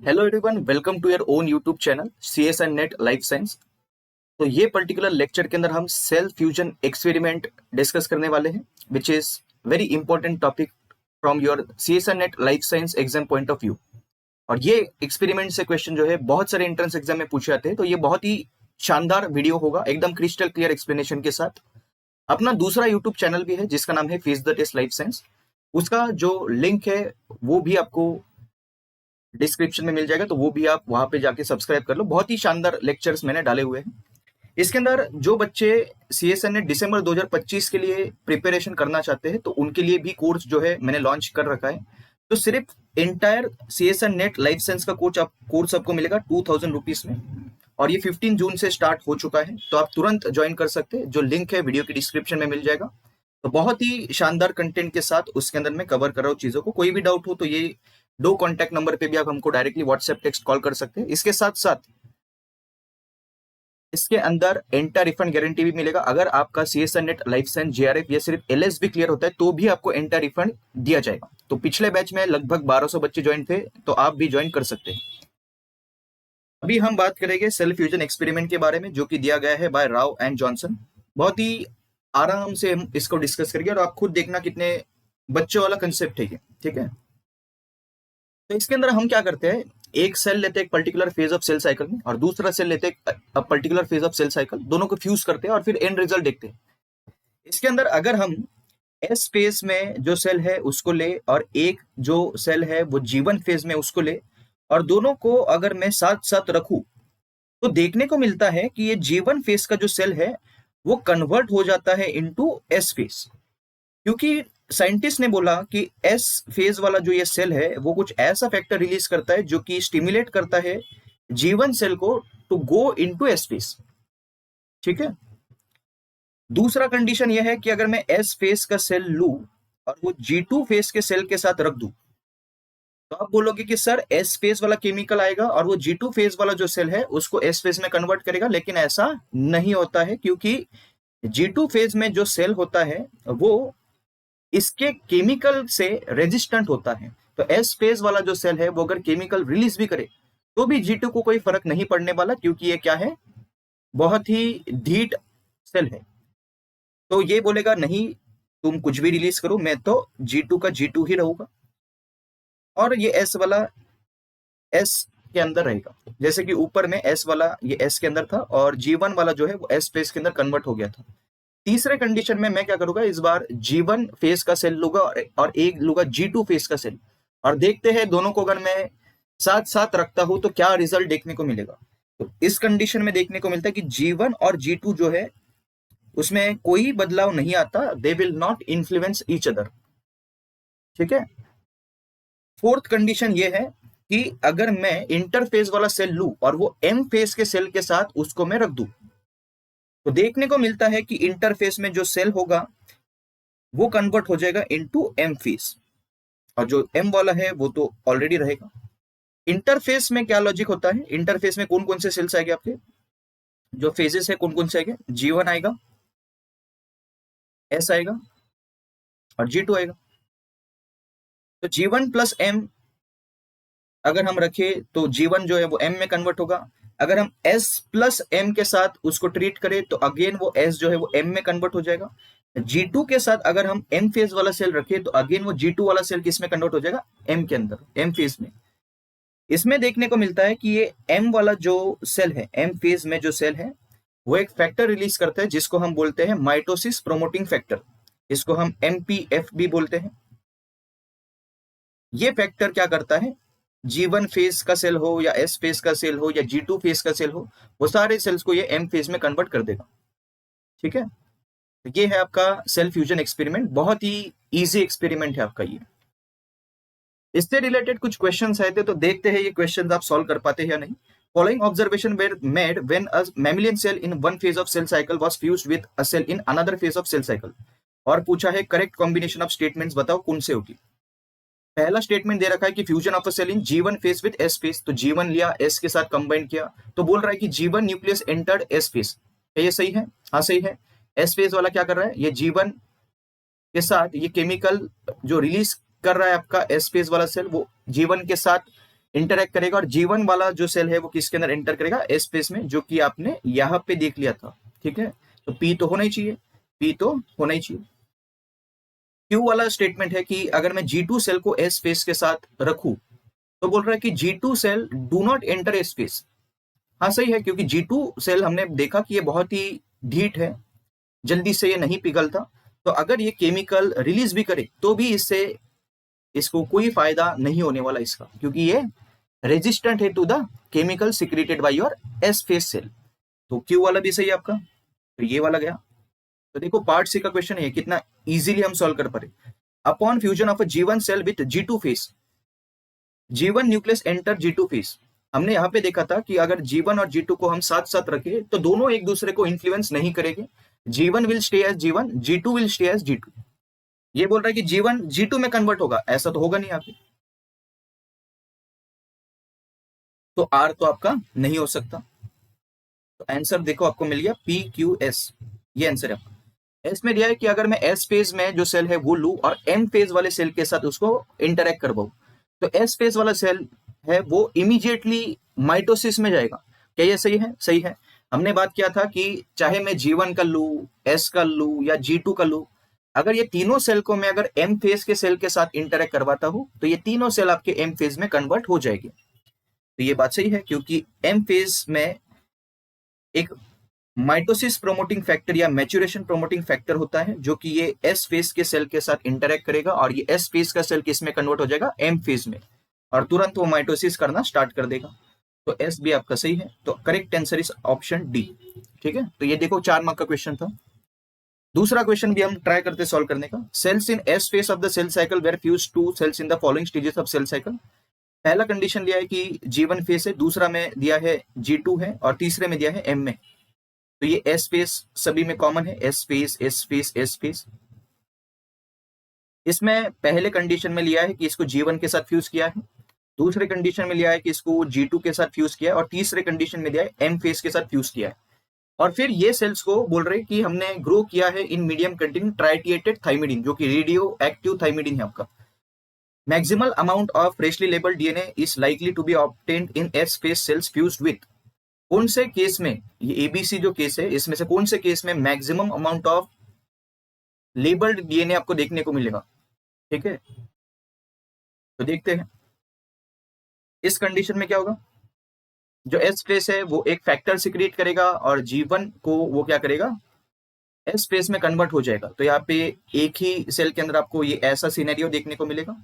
Hello everyone, welcome to your own YouTube channel CSN net life science. तो ये particular lecture के अंदर हम सेल फ्यूजन एक्सपेरिमेंट डिस्कस करने वाले हैं, which is very important topic from your CSN net life science exam point of view. और ये एक्सपेरिमेंट से क्वेश्चन जो है बहुत सारे एंट्रेंस एग्जाम में पूछे जाते हैं, तो ये बहुत ही शानदार वीडियो होगा, एकदम क्रिस्टल क्लियर एक्सप्लेनेशन के साथ। अपना दूसरा यूट्यूब चैनल भी है जिसका नाम है face the test life science. उसका जो लिंक है वो भी आपको डिस्क्रिप्शन में मिल जाएगा, तो वो भी आप वहां पे जाके सब्सक्राइब कर लो। बहुत ही शानदार लेक्चर्स मैंने डाले हुए हैं। इसके अंदर जो बच्चे CSN ने दिसंबर 2025 के लिए प्रिपरेशन करना चाहते हैं, तो उनके लिए भी कोर्स जो है मैंने लॉन्च कर रखा है। तो सिर्फ entire CSN net life science का कोर्स आपको मिलेगा 2000 रुपीज में, और ये 15 जून से स्टार्ट हो चुका है, तो आप तुरंत ज्वाइन कर सकते हैं। जो लिंक है वीडियो की डिस्क्रिप्शन में मिल जाएगा। तो बहुत ही शानदार कंटेंट के साथ उसके अंदर मैं कवर कर रहा हूँ चीजों को। कोई भी डाउट हो तो ये दो कॉन्टैक्ट नंबर पे भी आप हमको डायरेक्टली व्हाट्सएप टेक्स्ट कॉल कर सकते हैं। इसके साथ साथ इसके अंदर एंटर रिफंड गारंटी भी मिलेगा। अगर आपका CSN net life science JRF या सिर्फ LS भी क्लियर होता है तो भी आपको एंटर रिफंड दिया जाएगा। तो पिछले बैच में लगभग 1200 बच्चे ज्वाइन थे, तो आप भी ज्वाइन कर सकते हैं। अभी हम बात करेंगे सेल फ्यूजन एक्सपेरिमेंट के बारे में, जो कि दिया गया है बाय राव एंड जॉनसन। बहुत ही आराम से हम इसको डिस्कस करेंगे और आप खुद देखना कितने बच्चों वाला कंसेप्ट है ये, ठीक है। तो इसके अंदर हम क्या करते हैं, एक सेल लेते हैं एक particular phase of cell cycle में, और दूसरा सेल लेते हैं particular phase of cell cycle, दोनों को फ्यूज करते हैं और फिर एंड रिजल्ट देखते हैं। इसके अंदर अगर हम एस फेज में जो सेल है उसको ले और एक जो सेल है वो G1 फेज में उसको ले, और दोनों को अगर मैं साथ साथ रखूं, तो देखने को मिलता है कि ये G1 फेज का जो सेल है वो कन्वर्ट हो जाता है इनटू एस फेज। क्योंकि साइंटिस्ट ने बोला कि एस फेज वाला जो ये सेल है वो कुछ ऐसा फैक्टर रिलीज करता है जो कि स्टिमुलेट करता है G1 सेल को to go into S phase, ठीक है। दूसरा कंडीशन यह है कि अगर मैं एस फेज का सेल लू और वो G2 फेज के सेल के साथ रख दूं, तो आप बोलोगे कि सर एस फेज वाला केमिकल आएगा और वो G2 फेज वाला जो सेल है उसको एस फेज में कन्वर्ट करेगा, लेकिन ऐसा नहीं होता है, क्योंकि G2 फेज में जो सेल होता है वो इसके केमिकल से रेजिस्टेंट होता है। तो एस फेज वाला जो सेल है वो अगर केमिकल रिलीज भी करे तो भी G2 को कोई फर्क नहीं पड़ने वाला, क्योंकि ये क्या है, बहुत ही ढीठ सेल है। तो ये बोलेगा नहीं, तुम कुछ भी रिलीज करो, मैं तो G2 का G2 ही रहूंगा, और ये एस वाला एस के अंदर रहेगा। जैसे कि ऊपर में एस वाला ये एस के अंदर था और G1 वाला जो है वो एस फेज के अंदर कन्वर्ट हो गया था। तीसरे कंडीशन में मैं क्या करूंगा, इस बार G1 फेज का सेल लूंगा और एक लूंगा G2 फेज का सेल, और देखते हैं दोनों को अगर मैं साथ साथ रखता हूं तो क्या रिजल्ट देखने को मिलेगा। तो इस कंडीशन में देखने को मिलता है कि G1 और G2 जो है उसमें कोई बदलाव नहीं आता, they will not influence each other, ठीक है। फोर्थ कंडीशन ये है कि अगर मैं इंटरफेज वाला सेल लू और वो M फेज के सेल के साथ उसको मैं रख दूं, तो देखने को मिलता है कि इंटरफेस में जो सेल होगा वो कन्वर्ट हो जाएगा इनटू M फेज, और जो M वाला है वो तो ऑलरेडी रहेगा। इंटरफेस में क्या लॉजिक होता है, इंटरफेस में कौन कौन से सेल्स आएंगे आपके, जो फेजेस है कौन कौन से आएंगे, G1 आएगा, S आएगा और G2 आएगा। तो G1 प्लस M अगर हम रखें तो G1 जो है वो M में कन्वर्ट होगा। अगर हम S प्लस M के साथ उसको ट्रीट करें तो अगेन वो S जो है वो M में कन्वर्ट हो जाएगा। G2 के साथ अगर हम M फेज वाला सेल रखें तो अगेन वो G2 वाला सेल किस में कन्वर्ट हो जाएगा, M के अंदर, M फेज में। इसमें देखने को मिलता है कि ये M वाला जो सेल है, M फेज में जो सेल है वो एक फैक्टर रिलीज करता है जिसको हम बोलते हैं माइटोसिस प्रोमोटिंग फैक्टर, इसको हम MPF भी बोलते हैं। ये फैक्टर क्या करता है, G1 फेज का सेल हो या S फेज का सेल हो या G2 फेज का सेल हो, वो सारे सेल्स को ये M फेज में कन्वर्ट कर देगा, ठीक है। तो ये है आपका सेल फ्यूजन एक्सपेरिमेंट, बहुत ही इजी एक्सपेरिमेंट है आपका ये। इससे रिलेटेड कुछ क्वेश्चंस आए थे, तो देखते हैं ये क्वेश्चंस आप सॉल्व कर पाते हैं या नहीं। Following observation were made when a mammalian cell in one phase of cell cycle was fused with a cell in another phase of cell cycle, और पूछा है करेक्ट कॉम्बिनेशन ऑफ स्टेटमेंट्स बताओ कौन से होगी। पहला स्टेटमेंट दे रखा है कि fusion of a cell in G1 phase with S phase, तो G1 लिया S के साथ कंबाइन किया, तो बोल रहा है कि G1 nucleus entered S phase. ये सही है, हाँ सही है। S फेज वाला क्या कर रहा है, ये G1 के साथ ये केमिकल जो रिलीज कर रहा है आपका S फेज वाला सेल, वो G1 के साथ इंटरेक्ट करेगा, और G1 वाला जो सेल है वो किसके अंदर एंटर करेगा, एस फेज में, जो कि आपने यहाँ पे देख लिया था। ठीक है, तो P तो होना ही चाहिए, P तो होना ही चाहिए। Q वाला स्टेटमेंट है कि अगर मैं G2 सेल को एस फेज के साथ रखूं, तो बोल रहा है कि G2 cell do not enter S phase. हाँ सही है, क्योंकि G2 सेल हमने देखा कि ये बहुत ही ढीठ है, जल्दी से ये नहीं पिघलता, तो अगर ये केमिकल रिलीज भी करे तो भी इससे इसको कोई फायदा नहीं होने वाला इसका, क्योंकि ये रेजिस्टेंट है to the chemical secreted by your S phase cell. तो क्यू वाला भी सही है आपका, तो ये वाला गया। तो देखो पार्ट सी का क्वेश्चन है, कितना इजीली हम सॉल्व कर पा रहे। Upon fusion of a G1 cell with G2 phase, G1 nucleus enter G2 phase. हमने यहाँ पे देखा था कि अगर G1 और G2 को हम साथ साथ रखें तो दोनों एक दूसरे को इन्फ्लुएंस नहीं करेंगे। G1 will stay as G1, G2 will stay as G2। ये बोल रहा है कि G1 G2 में कन्वर्ट होगा, ऐसा तो होगा नहीं यहाँ पे, तो R तो आपका नहीं हो सकता। तो आंसर देखो आपको मिल गया PQS, ये आंसर है आपका। एस में दिया है कि अगर मैं एस फेज में जो सेल है वो लू और एम फेज वाले सेल के साथ उसको इंटरेक्ट करवाऊं, तो एस फेज वाला सेल है वो इमीडिएटली माइटोसिस में जाएगा। क्या ये सही है? सही है। हमने बात किया था कि चाहे मैं G1 का लू, एस का लू या G2 का लू, अगर ये तीनों सेल को मैं अगर एम फेज के सेल के साथ इंटरेक्ट करवाता हूं तो ये तीनों सेल आपके एम फेज में कन्वर्ट हो जाएगी। तो ये बात सही है, क्योंकि एम फेज में एक माइटोसिस प्रोमोटिंग फैक्टर या मैच्योरेशन प्रोमोटिंग फैक्टर होता है, जो कि ये एस फेज के सेल के साथ इंटरेक्ट करेगा और ये एस फेज का सेल किस में कन्वर्ट हो जाएगा, एम फेज में, और तुरंत वो माइटोसिस करना स्टार्ट कर देगा। तो एस भी आपका सही है, तो correct answer is option D. ठीक है, तो ये देखो 4 मार्क का क्वेश्चन था। दूसरा क्वेश्चन भी हम ट्राई करते सॉल्व करने का। Cells in S phase of the cell cycle were fuse to cells in the following stages of cell cycle. पहला कंडीशन दिया है कि G1 फेज है, दूसरा में दिया है G2 है, और तीसरे में दिया है M में। तो ये एस फेज सभी में कॉमन है, S phase S phase S phase. इसमें पहले कंडीशन में लिया है कि इसको G1 के साथ फ्यूज किया है, दूसरे कंडीशन में लिया है कि इसको G2 के साथ फ्यूज किया है, और तीसरे कंडीशन में दिया है M फेज के साथ फ्यूज किया है। और फिर ये सेल्स को बोल रहे हैं कि हमने ग्रो किया है इन मीडियम कंटेनिंग ट्राइटिएटेड थाइमिडीन, जो कि रेडियो एक्टिव थाइमिडीन है आपका। Maximal amount of freshly labelled DNA is likely to be obtained in S phase cells fused with. कौन से केस में, ये एबीसी जो केस है इसमें से कौन से केस में maximum amount of labelled DNA आपको देखने को मिलेगा? ठीक है, तो देखते हैं इस कंडीशन में क्या होगा। जो एस फेज है वो एक फैक्टर सिक्रिएट करेगा और G1 को वो क्या करेगा, एस फेज में कन्वर्ट हो जाएगा। तो यहाँ पे एक ही सेल के अंदर आपको ये ऐसा सिनेरियो देखने को मिलेगा।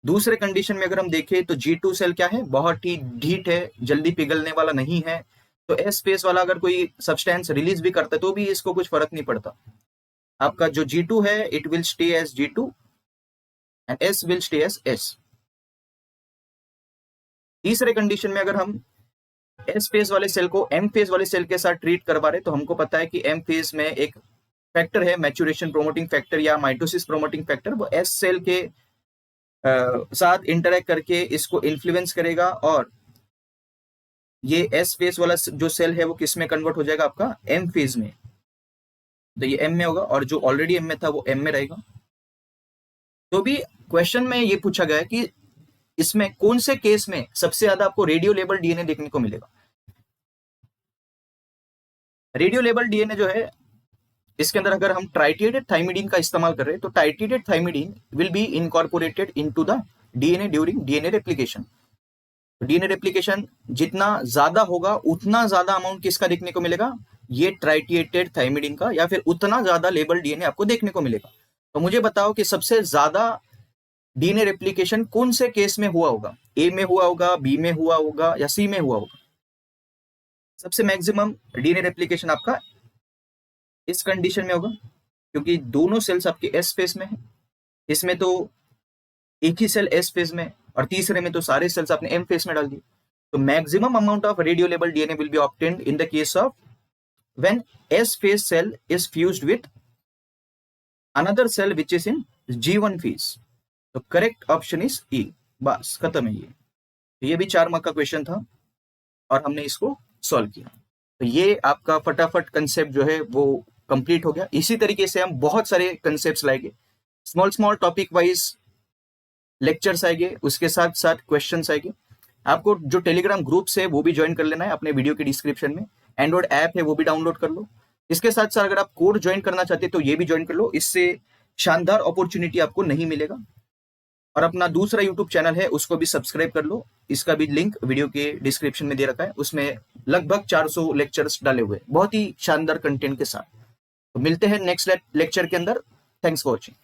दूसरे कंडीशन में अगर हम देखें तो G2 सेल क्या है, बहुत ही ढीठ है, जल्दी पिघलने वाला नहीं है, तो एस फेज वाला अगर कोई सब्सटेंस रिलीज भी करता है तो भी इसको कुछ फर्क नहीं पड़ता। आपका जो G2 है it will stay as G2 and S will stay as S। तीसरे कंडीशन में अगर हम एस फेज वाले सेल को एम फेज वाले सेल के साथ ट्रीट करवा रहे, तो हमको पता है कि एम फेज में एक फैक्टर है मैच्योरेशन प्रोमोटिंग फैक्टर या माइटोसिस प्रोमोटिंग फैक्टर, वो एस सेल के साथ इंटरेक्ट करके इसको इन्फ्लुएंस करेगा, और ये एस फेज वाला जो सेल है वो किस में कन्वर्ट हो जाएगा, आपका एम फेज में। तो ये एम में होगा, और जो ऑलरेडी एम में था वो एम में रहेगा। तो भी क्वेश्चन में ये पूछा गया है कि इसमें कौन से केस में सबसे ज्यादा आपको रेडियो लेबल डीएनए देखने को मिलेगा। रेडियो लेबल डीएनए जो है इसके अंदर अगर हम ट्राइटिएटेड थाइमिडीन का इस्तेमाल कर रहे हैं, तो tritiated thymidine will be incorporated into the DNA during DNA replication. DNA replication जितना ज्यादा होगा उतना ज्यादा अमाउंट किसका देखने को मिलेगा, ये ट्राइटिएटेड थाइमिडीन का, या फिर उतना ज्यादा लेबल डीएनए आपको देखने को मिलेगा। तो मुझे बताओ कि सबसे ज्यादा डीएनए रेप्लिकेशन कौन से केस में हुआ होगा, ए में हुआ होगा, बी में हुआ होगा, या सी में हुआ होगा। सबसे मैक्सिमम डीएनए रेप्लिकेशन आपका इस कंडीशन में होगा, क्योंकि दोनों सेल्स आपके एस फेज में है। इसमें तो एक ही सेल एस फेज में, और तीसरे में तो सारे सेल्स आपने एम फेज में डाल दिए। तो maximum amount of radio label DNA will be obtained in the case of when S phase cell is fused with another cell which is in G1 phase. तो करेक्ट ऑप्शन इज ई। बस खत्म है ये। तो ये भी 4 mark का question था और हमने इसको सॉल्व किया। तो ये आपका फटाफट कंसेप्ट जो है वो कंप्लीट हो गया। इसी तरीके से हम बहुत सारे कंसेप्ट्स लाएंगे, small small topic wise lectures आएंगे, उसके साथ साथ क्वेश्चंस आएंगे। आपको जो टेलीग्राम ग्रुप्स है वो भी ज्वाइन कर लेना है अपने वीडियो के डिस्क्रिप्शन में। एंड्रॉइड ऐप है वो भी डाउनलोड कर लो। इसके साथ साथ अगर आप कोड ज्वाइन करना चाहते हैं तो ये भी ज्वाइन कर लो, इससे शानदार अपॉर्चुनिटी आपको नहीं मिलेगा। और अपना दूसरा यूट्यूब चैनल है उसको भी सब्सक्राइब कर लो, इसका भी लिंक वीडियो के डिस्क्रिप्शन में दे रखा है। उसमें लगभग 400 लेक्चर्स डाले हुए, बहुत ही शानदार कंटेंट के साथ। तो मिलते हैं नेक्स्ट लेक्चर के अंदर। Thanks for watching.